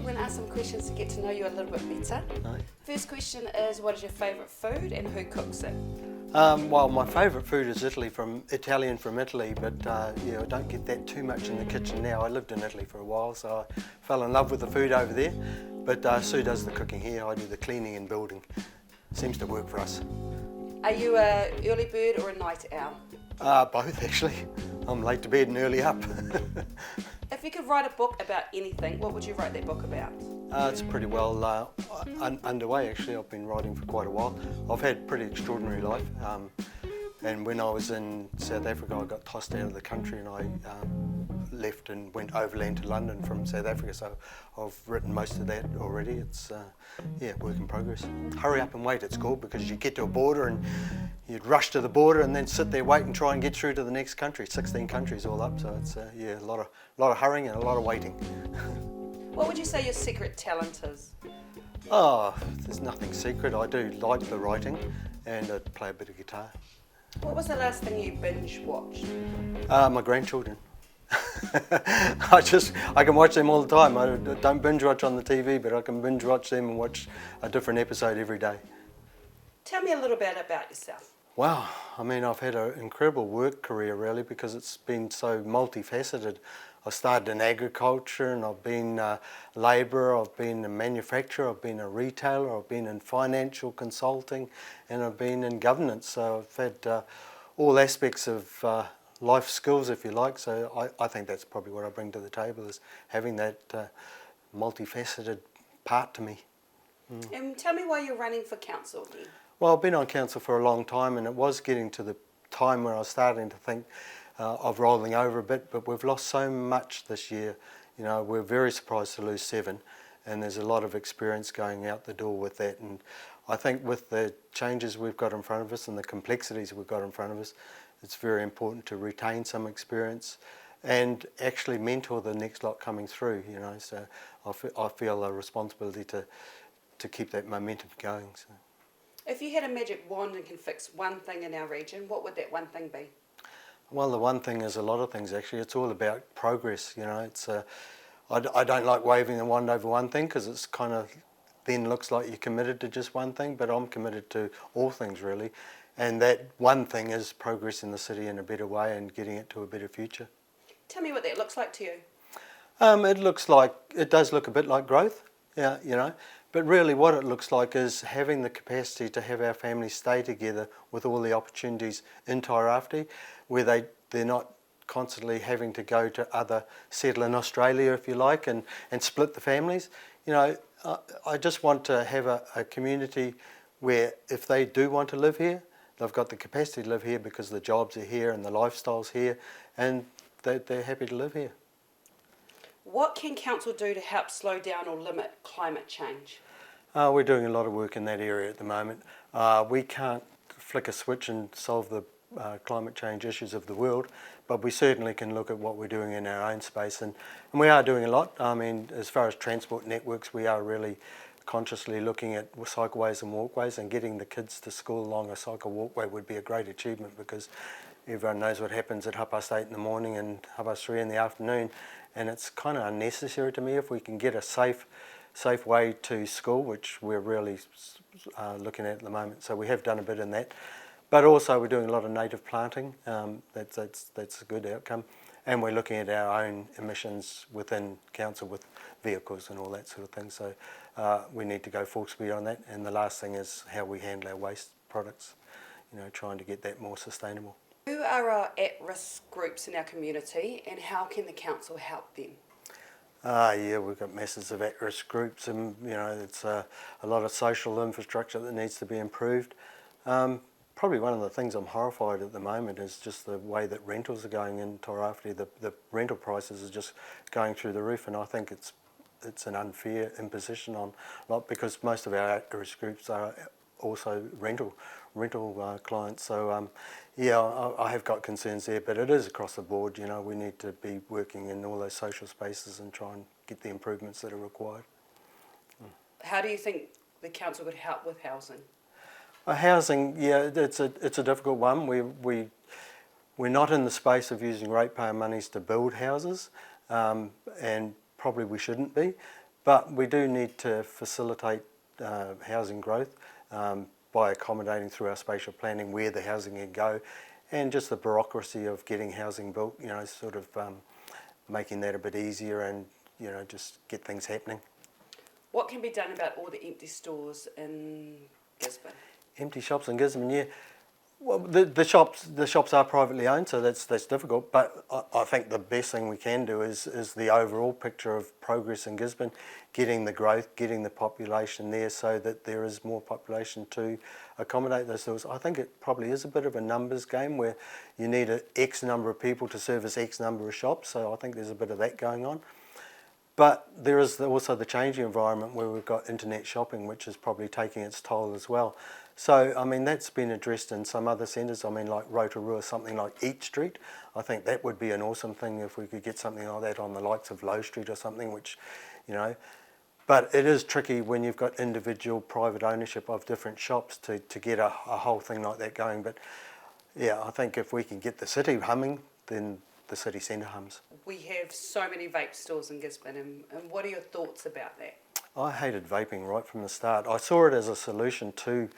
going to ask some questions to get to know you a little bit better. Right. First question is, what is your favourite food and who cooks it? Well, my favourite food is Italian from Italy, but yeah, I don't get that too much in the kitchen now. I lived in Italy for a while, so I fell in love with the food over there. But Sue does the cooking here. I do the cleaning and building. Seems to work for us. Are you a early bird or a night owl? Both, actually. I'm late to bed and early up. If you could write a book about anything, what would you write that book about? It's pretty well underway, actually. I've been writing for quite a while. I've had a pretty extraordinary life. And when I was in South Africa, I got tossed out of the country and I left and went overland to London from South Africa. So I've written most of that already. It's, yeah, work in progress. Hurry Up and Wait, it's called, because you get to a border and you'd rush to the border and then sit there, wait and try and get through to the next country. 16 countries all up, so it's, yeah, a lot of hurrying and a lot of waiting. What would you say your secret talent is? Oh, there's nothing secret. I do like the writing and I play a bit of guitar. What was the last thing you binge watched? My grandchildren. I can watch them all the time. I don't binge watch on the TV, but I can binge watch them and watch a different episode every day. Tell me a little bit about yourself. Wow, I mean, I've had an incredible work career really, because it's been so multifaceted. I started in agriculture and I've been a labourer, I've been a manufacturer, I've been a retailer, I've been in financial consulting and I've been in governance. So I've had all aspects of life skills, if you like. So I think that's probably what I bring to the table, is having that multifaceted part to me. And tell me why you're running for council again. Well, I've been on council for a long time and it was getting to the time where I was starting to think of rolling over a bit, but we've lost so much this year. You know, we're very surprised to lose 7 and there's a lot of experience going out the door with that. And I think with the changes we've got in front of us and the complexities we've got in front of us, it's very important to retain some experience and actually mentor the next lot coming through, you know. So I feel a responsibility to keep that momentum going. So. If you had a magic wand and can fix one thing in our region, what would that one thing be? Well, the one thing is a lot of things actually. It's all about progress, you know. It's I don't like waving the wand over one thing because it's kind of then looks like you're committed to just one thing, but I'm committed to all things really. And that one thing is progressing the city in a better way and getting it to a better future. Tell me what that looks like to you. It does look a bit like growth, yeah, you know. But really what it looks like is having the capacity to have our families stay together with all the opportunities in Tairāwhiti, where they're not constantly having to go to settle in Australia, if you like, and split the families. You know, I just want to have a community where if they do want to live here, they've got the capacity to live here because the jobs are here and the lifestyle's here, and they're happy to live here. What can council do to help slow down or limit climate change? We're doing a lot of work in that area at the moment. We can't flick a switch and solve the climate change issues of the world, but we certainly can look at what we're doing in our own space, and we are doing a lot. I mean, as far as transport networks, we are really consciously looking at cycleways and walkways, and getting the kids to school along a cycle walkway would be a great achievement, because everyone knows what happens at 8:30 in the morning and 3:30 in the afternoon, and it's kind of unnecessary to me. If we can get a safe way to school, which we're really looking at the moment, so we have done a bit in that. But also we're doing a lot of native planting. That's a good outcome, and we're looking at our own emissions within council with vehicles and all that sort of thing. So we need to go full speed on that. And the last thing is how we handle our waste products. You know, trying to get that more sustainable. Who are our at-risk groups in our community, and how can the council help them? Yeah, we've got masses of at-risk groups, and you know, it's a lot of social infrastructure that needs to be improved. Probably one of the things I'm horrified at the moment is just the way that rentals are going in Tairāwhiti. The rental prices are just going through the roof, and I think it's an unfair imposition on a lot, because most of our at-risk groups are also rental clients. So yeah, I have got concerns there, but it is across the board. You know, we need to be working in all those social spaces and try and get the improvements that are required. How do you think the council could help with housing? Housing, yeah, it's a difficult one. We're not in the space of using ratepayer monies to build houses, and probably we shouldn't be. But we do need to facilitate housing growth by accommodating through our spatial planning where the housing can go, and just the bureaucracy of getting housing built, sort of making that a bit easier and, just get things happening. What can be done about all the empty stores in Gisborne? Empty shops in Gisborne, yeah. Well, the shops are privately owned, so that's difficult. But I think the best thing we can do is the overall picture of progress in Gisborne, getting the growth, getting the population there, so that there is more population to accommodate those stores. I think it probably is a bit of a numbers game where you need an X number of people to service X number of shops. So I think there's a bit of that going on. But there is also the changing environment where we've got internet shopping, which is probably taking its toll as well. So, I mean, that's been addressed in some other centres. I mean, like Rotorua, something like Eat Street. I think that would be an awesome thing if we could get something like that on the likes of Low Street or something, which, But it is tricky when you've got individual private ownership of different shops to get a whole thing like that going. But, yeah, I think if we can get the city humming, then the city centre hums. We have so many vape stores in Gisborne, and what are your thoughts about that? I hated vaping right from the start. I saw it as a solution to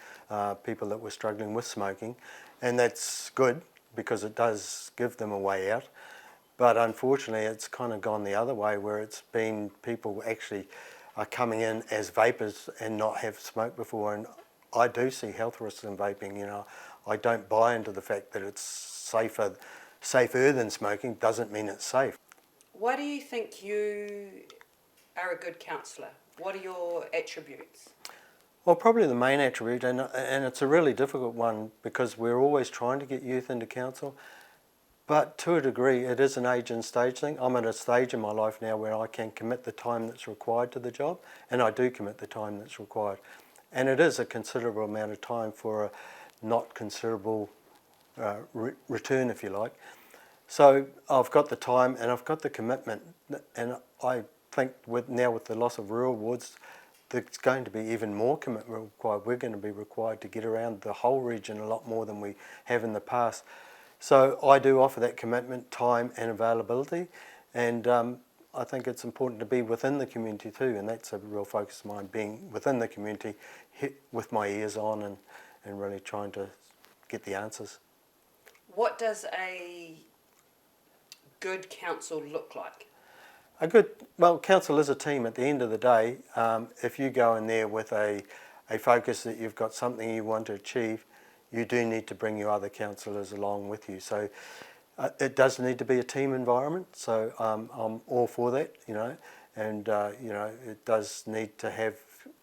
people that were struggling with smoking, and that's good because it does give them a way out. But unfortunately, it's kind of gone the other way, where it's been people actually are coming in as vapers and not have smoked before. And I do see health risks in vaping. I don't buy into the fact that it's safer than smoking. Doesn't mean it's safe. Why do you think you are a good counsellor? What are your attributes? Well, probably the main attribute, and it's a really difficult one because we're always trying to get youth into council, but to a degree it is an age and stage thing. I'm at a stage in my life now where I can commit the time that's required to the job, and I do commit the time that's required. And it is a considerable amount of time for a not considerable return, if you like. So I've got the time and I've got the commitment, and I think with the loss of rural wards, there's going to be even more commitment required. We're going to be required to get around the whole region a lot more than we have in the past. So I do offer that commitment, time and availability, and I think it's important to be within the community too, and that's a real focus of mine, being within the community with my ears on and really trying to get the answers. What does a good council look like? Council is a team at the end of the day. If you go in there with a focus that you've got something you want to achieve, you do need to bring your other councillors along with you. So it does need to be a team environment. So I'm all for that, and it does need to have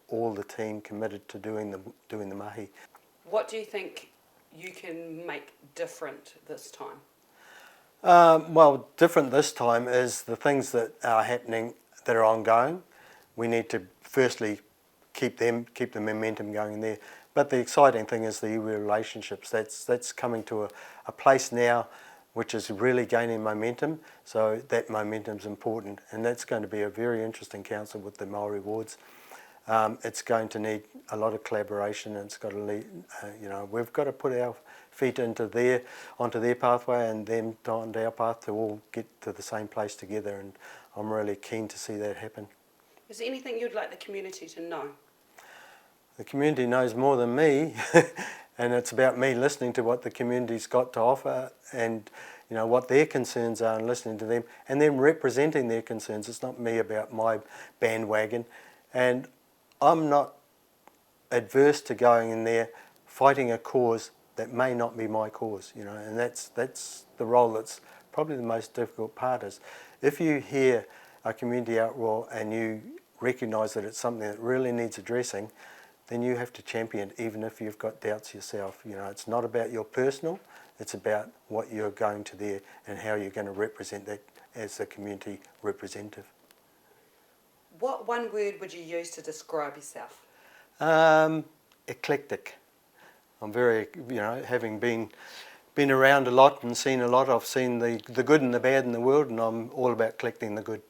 all the team committed to doing the mahi. What do you think you can make different this time? Different this time is the things that are happening that are ongoing. We need to firstly keep the momentum going there. But the exciting thing is the iwi relationships. That's coming to a place now which is really gaining momentum. So that momentum's important, and that's going to be a very interesting council with the Māori wards. It's going to need a lot of collaboration, and it's got to lead, we've got to put our feet onto their pathway and them onto our path to all get to the same place together, and I'm really keen to see that happen. Is there anything you'd like the community to know? The community knows more than me, and it's about me listening to what the community's got to offer and what their concerns are and listening to them and them representing their concerns. It's not me about my bandwagon, and I'm not adverse to going in there fighting a cause that may not be my cause, and that's the role that's probably the most difficult part. Is if you hear a community outroar and you recognise that it's something that really needs addressing, then you have to champion it, even if you've got doubts yourself. It's not about your personal, it's about what you're going to there and how you're going to represent that as a community representative. What one word would you use to describe yourself? Eclectic. I'm very, having been around a lot and seen a lot, I've seen the good and the bad in the world, and I'm all about collecting the good.